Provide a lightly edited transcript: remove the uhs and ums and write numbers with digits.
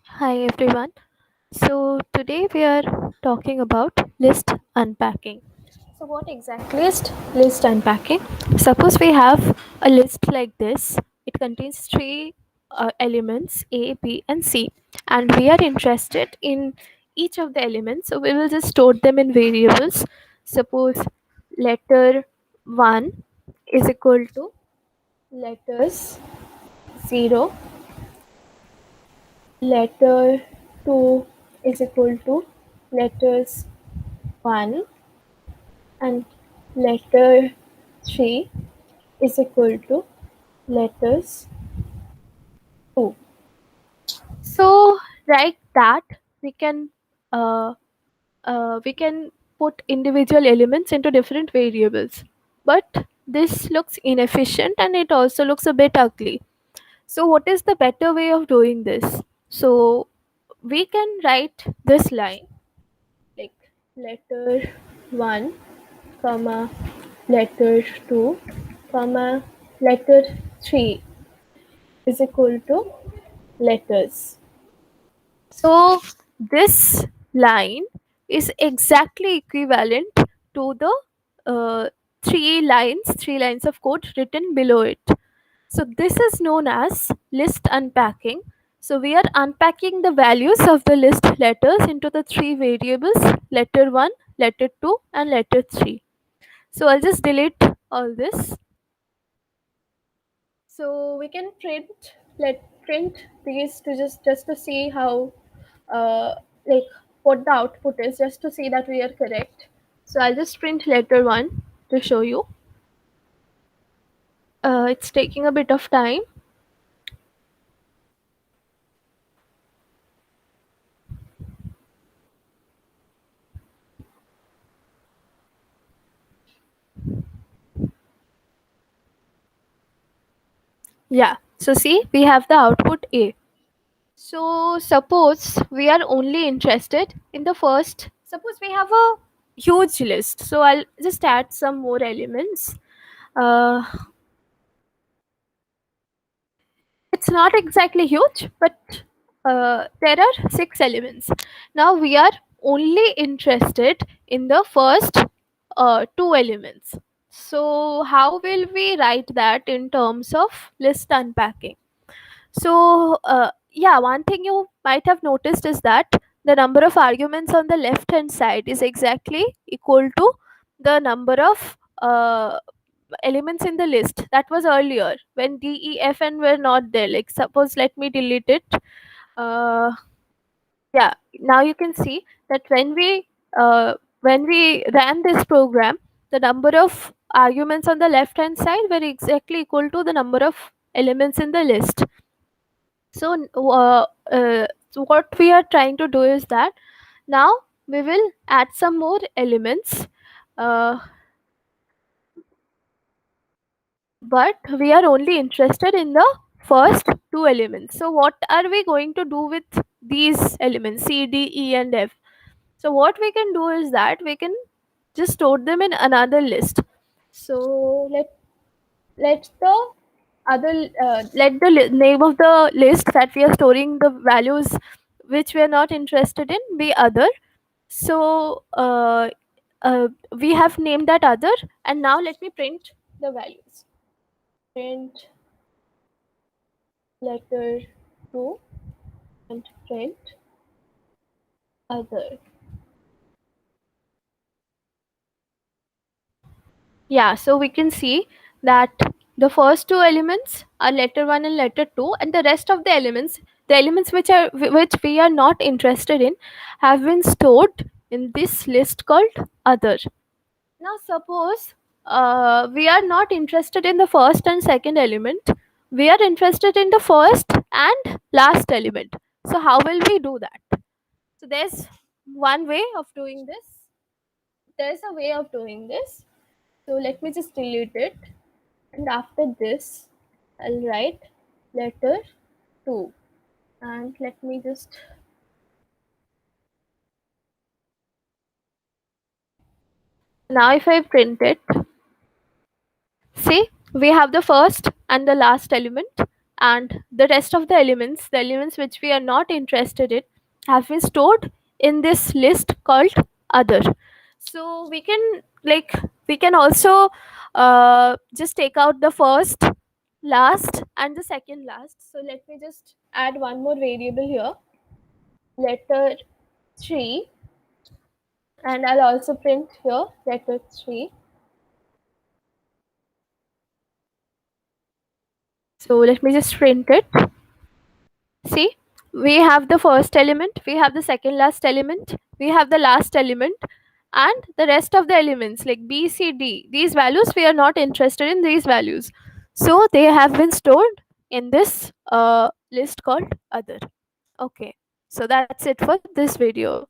Hi everyone. So today we are talking about list unpacking. So what exactly is list unpacking? Suppose we have a list like this. It contains three elements A, B, and C, and we are interested in each of the elements. So we will just store them in variables. Suppose letter one is equal to letters 0, letter 2 is equal to letters 1, and letter 3 is equal to letters 2. So like that we can uh, we can put individual elements into different variables, but this looks inefficient and it also looks a bit ugly. So what is the better way of doing this? So we can write this line like letter 1 comma letter 2 comma letter 3 is equal to letters. So this line is exactly equivalent to the three lines of code written below it. So this is known as list unpacking. So we are unpacking the values of the list letters into the three variables: letter 1, letter 2, and letter 3. So I'll just delete all this. So we can print these to just to see how uh, like what the output is, just to see that we are correct. So I'll just print letter 1 to show you. It's taking a bit of time. Yeah. So see, we have the output A. So suppose we are only interested in the first. Suppose we have a huge list. So I'll just add some more elements. Uh, it's not exactly huge, but there are six elements. Now we are only interested in the first two elements. So how will we write that in terms of list unpacking? So, yeah, one thing you might have noticed is that the number of arguments on the left hand side is exactly equal to the number of elements in the list that was earlier when D, E, F, and were not there. Like, suppose let me delete it. Uh, yeah, now you can see that when we ran this program, the number of arguments on the left hand side were exactly equal to the number of elements in the list. So what we are trying to do is that now we will add some more elements, uh, but we are only interested in the first two elements. So what are we going to do with these elements C, D, E, and F? So what we can do is that we can just store them in another list. So let the name of the list that we are storing the values which we are not interested in be other. So we have named that other, and now let me print the values. Print letter 2 and print other. Yeah, so we can see that the first two elements are letter 1 and letter 2, and the rest of the elements which we are not interested in, have been stored in this list called other. Now suppose we are not interested in the first and second element, we are interested in the first and last element. So how will we do that? So there's one way of doing this. There's a way of doing this. So let me just delete it, and after this I'll write letter 2, and let me just, now if I print it, see, we have the first and the last element. and the rest of the elements which we are not interested in, have been stored in this list called other. So we can, like, we can also just take out the first last and the second last. So let me just add one more variable here, letter 3, and I'll also print here letter 3. So let me just print it. See, we have the first element, we have the second last element, we have the last element, and the rest of the elements like B, C, D. These values, we are not interested in these values. So they have been stored in this list called other. Okay, so that's it for this video.